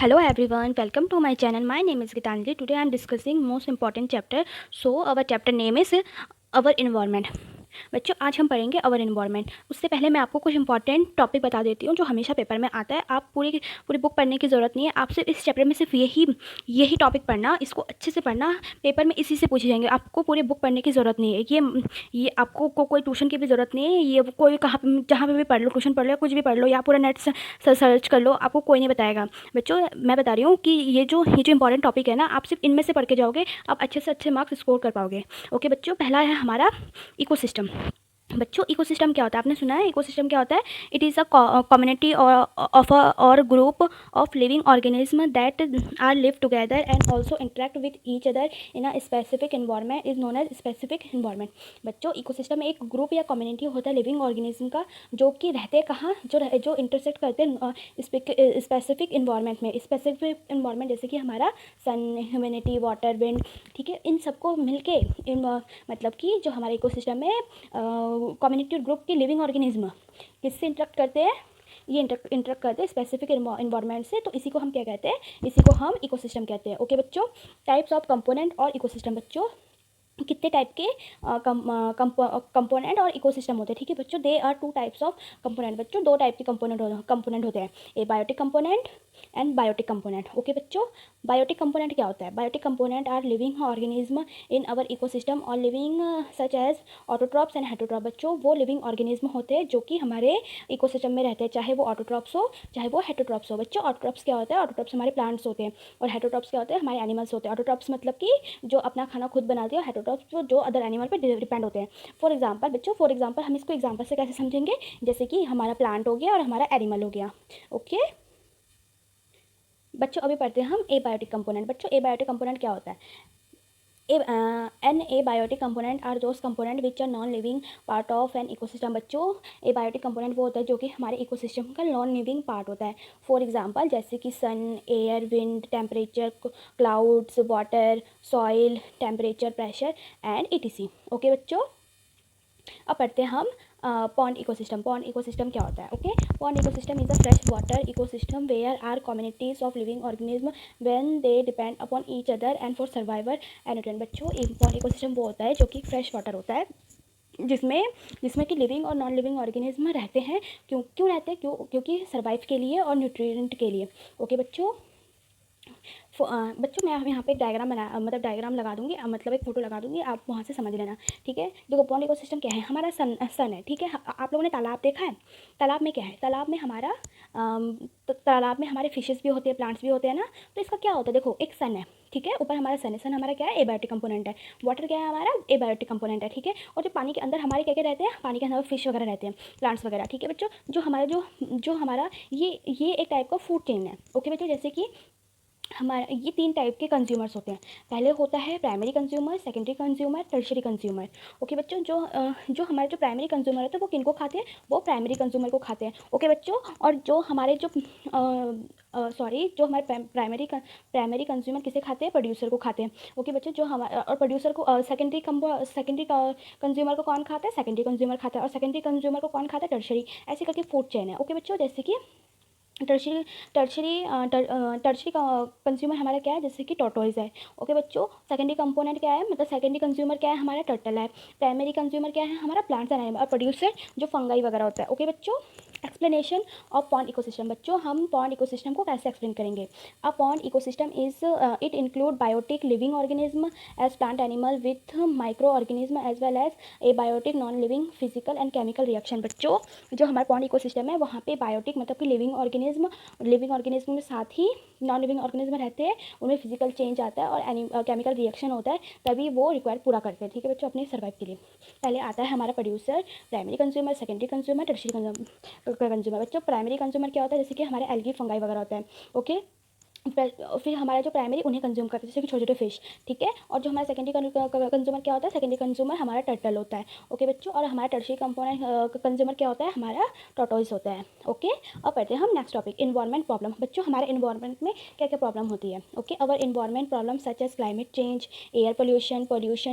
Hello everyone, welcome to my channel. My name is Gitanjali. Today I am discussing most important chapter. So our chapter name is our environment. बच्चों आज हम पढ़ेंगे our environment. उससे पहले मैं आपको कुछ इंपॉर्टेंट टॉपिक बता देती हूँ जो हमेशा पेपर में आता है। आप पूरी पूरी बुक पढ़ने की ज़रूरत नहीं है, आप सिर्फ इस चैप्टर में सिर्फ यही टॉपिक पढ़ना, इसको अच्छे से पढ़ना। पेपर में इसी से पूछे जाएंगे, आपको पूरी बुक पढ़ने की ज़रूरत नहीं है। ये आपको कोई ट्यूशन की भी ज़रूरत नहीं है। ये कोई जहाँ पर भी पढ़ लो, ट्यूशन पढ़ लो, कुछ भी पढ़ लो, या पूरा नेट से सर्च कर लो, आपको कोई नहीं बताएगा। बच्चों मैं बता रही हूँ कि ये जो इंपॉर्टेंट टॉपिक है ना, आप सिर्फ इनमें से पढ़ के जाओगे, आप अच्छे से अच्छे मार्क्स स्कोर कर पाओगे। ओके बच्चों, पहला है हमारा इकोसिस्टम। बच्चों इकोसिस्टम क्या होता है, आपने सुना है इकोसिस्टम क्या होता है? इट इज़ अ कम्युनिटी और group of living organism that are live together and also interact with each other in a specific environment is known as specific environment. बच्चों इकोसिस्टम में एक ग्रुप या कम्युनिटी होता है लिविंग ऑर्गेनिज्म का, जो कि रहते कहाँ, जो इंटरसेक्ट करते हैं स्पेसिफिक इन्वायरमेंट में। स्पेसिफिक इन्वायरमेंट जैसे कि हमारा सन, ह्यूमैनिटी, वाटर, विंड, ठीक है, इन सबको मिलके मतलब कि जो हमारे इकोसिस्टम में कम्युनिटी ग्रुप के लिविंग ऑर्गेनिज्म किससे इंटरेक्ट करते हैं? ये इंटरेक्ट करते हैं स्पेसिफिक इन्वायरमेंट से। तो इसी को हम क्या कहते हैं? इसी को हम इकोसिस्टम कहते हैं। ओके बच्चों, टाइप्स ऑफ कंपोनेंट और इकोसिस्टम। बच्चों कितने टाइप के कंपोनेंट और इकोसिस्टम होते हैं? ठीक है बच्चों, they are two types of component. बच्चों दो टाइप के कंपोनेंट होते हैं, abiotic component and biotic component. Okay बच्चों, बायोटिक कंपोनेंट क्या होता है? Biotic component are living organism in our ecosystem और living such as autotrophs and heterotroph. बच्चों वो लिविंग ऑर्गेनिज्म होते हैं जो कि हमारे इकोसिस्टम में रहते हैं, चाहे वो ऑटोट्रॉप्स हो चाहे वो हेटरोट्रॉप्स हो। बच्चों ऑटोट्रॉप्स क्या होता है? ऑटोट्रॉप्स हमारे प्लांट्स होते हैं, और हेटरोट्रॉप्स क्या होते हैं? हमारे एनिमल्स होते हैं। ऑटोट्रॉप्स मतलब कि जो अपना खाना खुद बनाते हैं, हेटरोट्रॉप्स जो अदर एनिमल पर डिपेंड होते हैं। फॉर एग्जाम्पल बच्चों, फॉर एग्जाम्पल हम इसको एग्जाम्पल से कैसे समझेंगे? जैसे कि हमारा प्लांट हो गया और हमारा एनिमल हो गया। ओके बच्चों अभी पढ़ते हैं हम एबायोटिक कंपोनेंट। बच्चों एबायोटिक कंपोनेंट क्या होता है? An abiotic component are those component which are non living part of an ecosystem. बच्चों एबायोटिक कंपोनेंट वो होता है जो कि हमारे इकोसिस्टम का नॉन लिविंग पार्ट होता है। फॉर एग्जांपल जैसे कि sun, air, wind, temperature, clouds, water, soil, temperature, pressure and etc. Okay बच्चों, अब पढ़ते हैं हम पॉन्ड इकोसिस्टम। पॉन्ड इकोसिस्टम क्या होता है? Okay, pond ecosystem is a fresh water ecosystem where are communities of living organism when they depend upon each other and for survival and nutrient. बच्चों pond ecosystem वो होता है जो कि fresh water होता है, जिसमें जिसमें कि लिविंग और नॉन लिविंग ऑर्गेनिज्म रहते हैं। क्यों रहते हैं? क्योंकि सर्वाइव के लिए और न्यूट्रिएंट के लिए। ओके बच्चों, बच्चों मैं यहाँ पे एक डायग्राम मतलब डायग्राम लगा दूँगी, मतलब एक फोटो लगा दूँगी, आप वहाँ से समझ लेना। ठीक है, देखो पॉन्ड इकोसिस्टम क्या है? हमारा सन है। ठीक है, आप लोगों ने तालाब देखा है? तालाब में क्या है? तालाब में हमारा तालाब में हमारे फिशेस भी होते हैं, प्लांट्स भी होते हैं ना। तो इसका क्या होता है? देखो एक सन है, ठीक है, ऊपर हमारा सन है। सन हमारा क्या है? एबायोटिक कंपोनेंट है। वाटर क्या है? हमारा एबायोटिक कंपोनेंट है। ठीक है, और जो पानी के अंदर हमारे क्या क्या रहते हैं? पानी के अंदर फिश वगैरह रहते हैं, प्लांट्स वगैरह। ठीक है बच्चों, जो हमारा ये एक टाइप का फूड चेन है। ओके बच्चों, जैसे कि हमारा ये तीन टाइप के कंज्यूमर्स होते हैं। पहले होता है primary consumer, secondary consumer, tertiary consumer. Okay बच्चों, जो हमारे जो प्राइमरी कंज्यूमर होते हैं वो किनको खाते हैं? वो प्राइमरी कंज्यूमर को खाते हैं। ओके बच्चों, और जो हमारे जो जो हमारे प्राइमरी कंज्यूमर किसे खाते हैं? प्रोड्यूसर को खाते हैं। ओके बच्चों, जो हमारा और प्रोड्यूसर को सेकेंडरी कंज्यूमर को कौन खाता है? सेकेंडरी कंज्यूमर खाता है, और सेकेंडरी कंज्यूमर को कौन खाता है? टर्शरी। ऐसे करके फूड चेन है। ओके बच्चों, जैसे कि टर्शरी टर्शरी टर्शरी कंज्यूमर हमारा क्या है? जैसे कि टोटोइज है। ओके बच्चों, सेकेंडरी कंपोनेंट क्या है? मतलब सेकेंडरी कंज्यूमर क्या है? हमारा टर्टल है। प्राइमरी कंज्यूमर क्या है? हमारा प्लांट्स एंड एनिमल, और प्रोड्यूसर जो फंगाई वगैरह होता है। ओके बच्चों, एक्सप्लेनेशन ऑफ पॉन्ड इकोसिस्टम। बच्चों हम पॉन्ड इकोसिस्टम को कैसे एक्सप्लेन करेंगे? A pond ecosystem is it include biotic living organism as plant animal with micro organism as well as a biotic non living physical and chemical reaction. बच्चों जो हमारा pond ecosystem है वहाँ पे biotic मतलब कि लिविंग ऑर्गेनिज्म में साथ ही नॉन लिविंग ऑर्गेनिज्म रहते हैं, उनमें फिजिकल चेंज आता है और केमिकल रिएक्शन होता है, तभी वो रिक्वायर पूरा करते हैं। ठीक है बच्चों, अपने सर्वाइव के लिए। पहले आता है हमारा producer, primary consumer, secondary consumer, tertiary consumer. बच्चों प्राइमरी कंज्यूमर क्या होता है? जैसे कि हमारे एल्गी फंगाई वगैरह होता है। ओके, फिर हमारा जो प्राइमरी उन्हें कंज्यूम करते हैं, जैसे कि छोटे छोटे फिश। ठीक है, और जो हमारा सेकेंडरी कंज्यूमर क्या होता है? सेकेंडरी कंज्यूमर हमारा टर्टल होता है। ओके बच्चों, और हमारा टर्शरी कंपोनेंट कंज्यूमर क्या होता है? हमारा टोटोइस होता है। ओके, अब पढ़ते हैं हम नेक्स्ट टॉपिक, इन्वायरमेंट प्रॉब्लम। बच्चों हमारे इन्वायरमेंट में क्या क्या प्रॉब्लम होती है? Okay, our environment problem such as climate change, air pollution,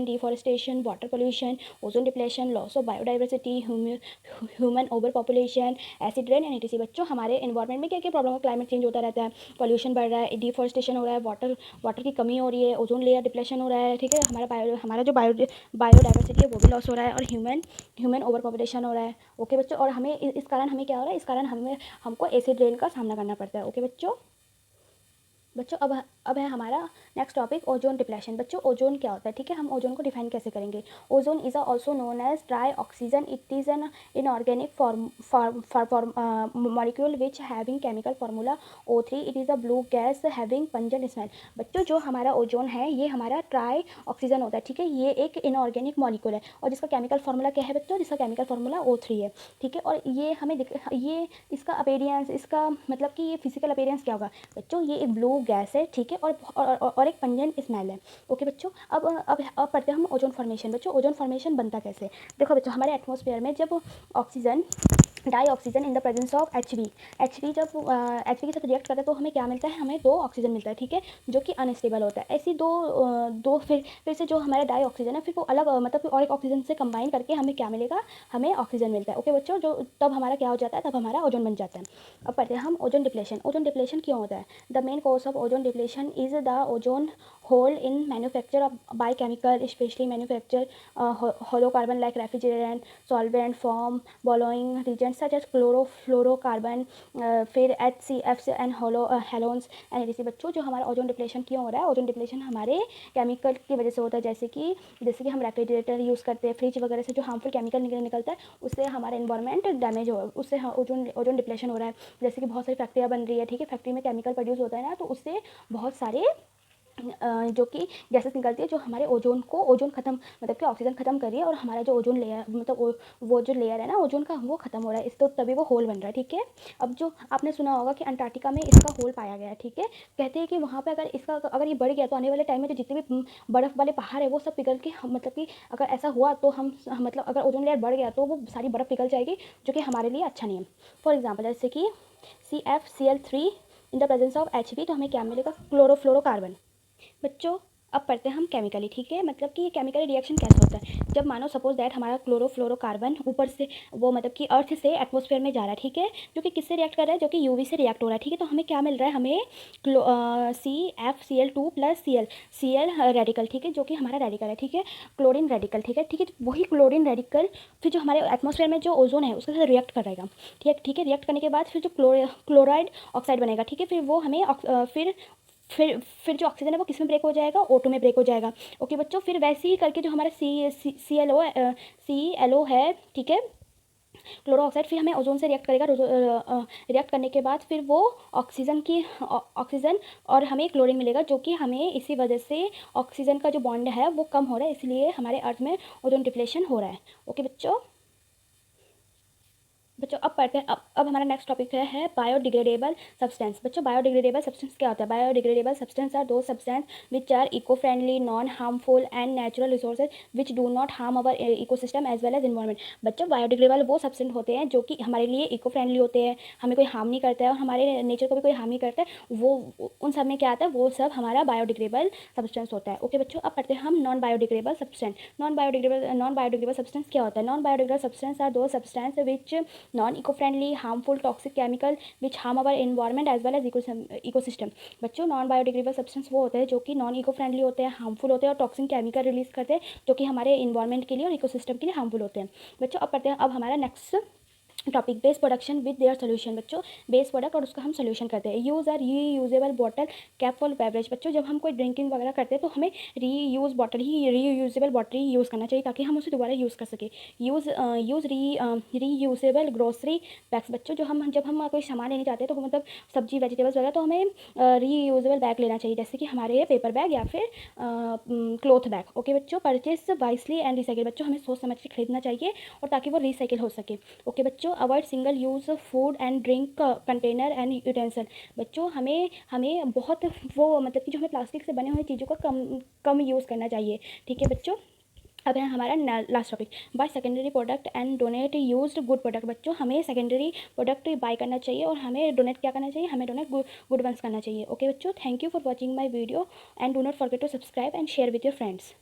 deforestation, water pollution, ozone depletion, loss of biodiversity, human over population, acid rain and etc। बच्चों हमारे environment में क्या क्या प्रॉब्लम है? क्लाइमेट चेंज होता रहता है, पॉल्यूशन बढ़ रहा है, डिफॉरेस्टेशन हो रहा है, वाटर की कमी हो रही है, ओजोन लेयर डिप्लेशन हो रहा है, ठीक है, हमारा जो बायोडाइवर्सिटी है वो भी लॉस हो रहा है, और ह्यूमन ओवर पॉपुलेशन हो रहा है। ओके बच्चों, और हमें इस कारण हमें क्या हो रहा है, इस कारण हमको एसिड रेन का सामना करना पड़ता है। ओके बच्चों अब है हमारा नेक्स्ट टॉपिक ओजोन डिप्लेशन। बच्चों ओजोन क्या होता है, ठीक है, हम ओजोन को डिफाइन कैसे करेंगे। Ozone is also known as dry oxygen, it is an inorganic molecule which having chemical formula O3, it is a blue gas having pungent smell. बच्चों जो हमारा ओजोन है ये हमारा ट्राई ऑक्सीजन होता है, ठीक है, ये एक इनऑर्गेनिक मॉलिक्यूल है, और जिसका केमिकल फार्मूला क्या है बच्चों, जिसका केमिकल फार्मूला O3 है, ठीक है, और ये इसका अपीयरेंस, इसका मतलब कि ये फिजिकल अपीयरेंस क्या होगा बच्चों, ये एक ब्लू गैस है, ठीक है, और एक पंजेंट स्मेल है। ओके बच्चों, अब पढ़ते हैं हम ओजोन फॉर्मेशन। बच्चों ओजोन फॉर्मेशन बनता कैसे, देखो बच्चों, हमारे एटमॉस्फेयर में जब oxygen dioxygen in the presence of H B जब एच बी के साथ रिएक्ट करता है तो हमें क्या मिलता है, हमें 2 ऑक्सीजन मिलता है, ठीक है, जो कि अनस्टेबल होता है। ऐसी दो फिर से जो हमारा डाई ऑक्सीजन है फिर वो अलग मतलब और एक ऑक्सीजन से कंबाइन करके हमें क्या मिलेगा, हमें ऑक्सीजन मिलता है। ओके बच्चों, जो तब हमारा क्या हो जाता है, तब हमारा ओजोन बन जाता है। अब पढ़ते हैं हम ओजोन डिप्लेशन। ओजोन डिप्लेशन क्यों होता है, the main cause of ozone depletion is the ozone hole in manufacture of by chemical, specially manufacture hollow carbon like refrigerant, solvent, foam, blowing reagents such as chlorofluorocarbon, फिर HCFs and halons and ADC. बच्चों जो हमारा ozone depletion क्यों हो रहा है, ozone depletion हमारे chemical की वजह से होता है, जैसे कि हम रेफ्रिजरेटर यूज़ करते हैं, फ्रिज वगैरह से जो हार्मफुल केमिकल निकलता है उससे हमारा इन्वायरमेंट डैमेज हो, उससे ओजोन डिप्लेशन हो रहा है। जैसे कि बहुत सारी फैक्ट्रियाँ बन रही है, ठीक है, फैक्ट्री में केमिकल प्रोड्यूस होता है ना, तो उससे बहुत सारे जो कि गैसेस निकलती है जो हमारे ओजोन खत्म मतलब कि ऑक्सीजन खत्म कर रही है, और हमारा जो ओजोन लेयर मतलब वो जो लेयर है ना ओजोन का वो खत्म हो रहा है, इस तो तभी वो होल बन रहा है, ठीक है। अब जो आपने सुना होगा कि अंटार्कटिका में इसका होल पाया गया है, ठीक है, कहते हैं कि वहाँ पे अगर ये बढ़ गया तो आने वाले टाइम में जो जितने भी बर्फ़ वाले पहाड़ है वो सब पिघल के मतलब कि अगर ऐसा हुआ तो हम मतलब अगर ओजोन लेयर बढ़ गया तो वो सारी बर्फ़ पिघल जाएगी, जो कि हमारे लिए अच्छा नहीं है। फॉर एग्जाम्पल जैसे कि CFCl3 in the presence of Hb तो हमें क्या मिलेगा, क्लोरोफ्लोरोकार्बन। बच्चों अब पढ़ते हैं हम केमिकली, ठीक है, मतलब कि ये केमिकली रिएक्शन कैसे होता है। जब मानो सपोज दैट हमारा क्लोरोफ्लोरोकार्बन ऊपर से वो मतलब कि अर्थ से एटमॉस्फेयर में जा रहा है, ठीक है, जो कि किससे रिएक्ट कर रहा है, जो कि यूवी से रिएक्ट हो रहा है, ठीक है, तो हमें क्या मिल रहा है, हमें CFCl2 प्लस Cl रेडिकल, ठीक है, जो कि हमारा रेडिकल है, ठीक है, क्लोरीन रेडिकल, ठीक है, वही क्लोरीन रेडिकल फिर जो हमारे एटमॉस्फेयर में जो ओजोन है उसके साथ रिएक्ट करेगा, ठीक है, रिएक्ट करने के बाद फिर जो क्लोराइड ऑक्साइड बनेगा, ठीक है, फिर वो हमें फिर जो ऑक्सीजन है वो किस में ब्रेक हो जाएगा, O2 में ब्रेक हो जाएगा। ओके बच्चों, फिर वैसे ही करके जो हमारा ClO है, ठीक है, क्लोरो ऑक्साइड फिर हमें ओजोन से रिएक्ट करेगा, रिएक्ट करने के बाद फिर वो ऑक्सीजन और हमें क्लोरीन मिलेगा, जो कि हमें इसी वजह से ऑक्सीजन का जो बॉन्ड है वो कम हो रहा है, इसलिए हमारे अर्थ में ओजोन डिप्लेशन हो रहा है। ओके बच्चों अब पढ़ते हैं अब हमारा नेक्स्ट टॉपिक है बायोडिग्रेडेबल सब्सटेंस। बच्चों बायोडिग्रेडेबल सब्सटेंस क्या होता है, biodegradable substance are those substance which are eco friendly, non harmful and natural resources which do not harm our ecosystem as well as environment. बच्चों बायोडिग्रेडेबल वो substance होते हैं जो कि हमारे लिए इको फ्रेंडली होते हैं, हमें कोई हार्म नहीं करता है और हमारे नेचर को भी कोई हार्म नहीं करता है, वो उन सब में क्या आता है, वो सब हमारा बायोडिग्रेडेबल सब्सटेंस होता है। ओके बच्चों, अब पढ़ते हैं हम non biodegradable substance. Non biodegradable substance क्या होता है, non biodegradable substance are those substance which non eco friendly, harmful, toxic chemical which harm our environment as well as ecosystem. बच्चों नॉन बायोडिग्रेडेबल सब्सटेंस वो होते हैं जो कि नॉन इको फ्रेंडली होते हैं, हार्मफुल होते हैं और टॉक्सिक केमिकल रिलीज करते हैं, जो कि हमारे इन्वायरमेंट के लिए और इकोसिस्टम के लिए हार्मफुल होते हैं। बच्चों अब पढ़ते हैं अब हमारा नेक्स्ट टॉपिक बेस प्रोडक्शन विद देयर सोल्यूशन। बच्चों बेस प्रोडक्ट और उसका हम सोल्यूशन करते हैं। Use our reusable bottle cap for beverage. बच्चों जब हम कोई ड्रिंकिंग वगैरह करते हैं तो हमें रीयूजेबल बॉटल ही यूज़ करना चाहिए ताकि हम उसे दोबारा यूज़ कर सकें। Use reusable grocery bags. बच्चों जब हम कोई सामान लेने जाते हैं तो मतलब सब्जी वेजिटेबल्स वगैरह तो हमें रीयूजेबल बैग लेना चाहिए, जैसे कि हमारे पेपर बैग या फिर क्लॉथ बैग। ओके बच्चों परचेज वाइसली एंड रिसाइकिल। बच्चों हमें सोच समझ के खरीदना चाहिए और ताकि वो रिसाइकिल हो सके। ओके बच्चों avoid single use food and drink container and utensil. बच्चों हमें बहुत वो मतलब कि जो हमें प्लास्टिक से बने हुए चीज़ों का कम यूज़ करना चाहिए, ठीक है बच्चों। अब है हमारा last topic by secondary product and donate used good product. बच्चों हमें सेकेंडरी प्रोडक्ट बाय करना चाहिए और हमें डोनेट क्या करना चाहिए, हमें डोनेट गुड वंस करना चाहिए। ओके बच्चों, thank you for watching my video and do not forget to subscribe and share with your friends.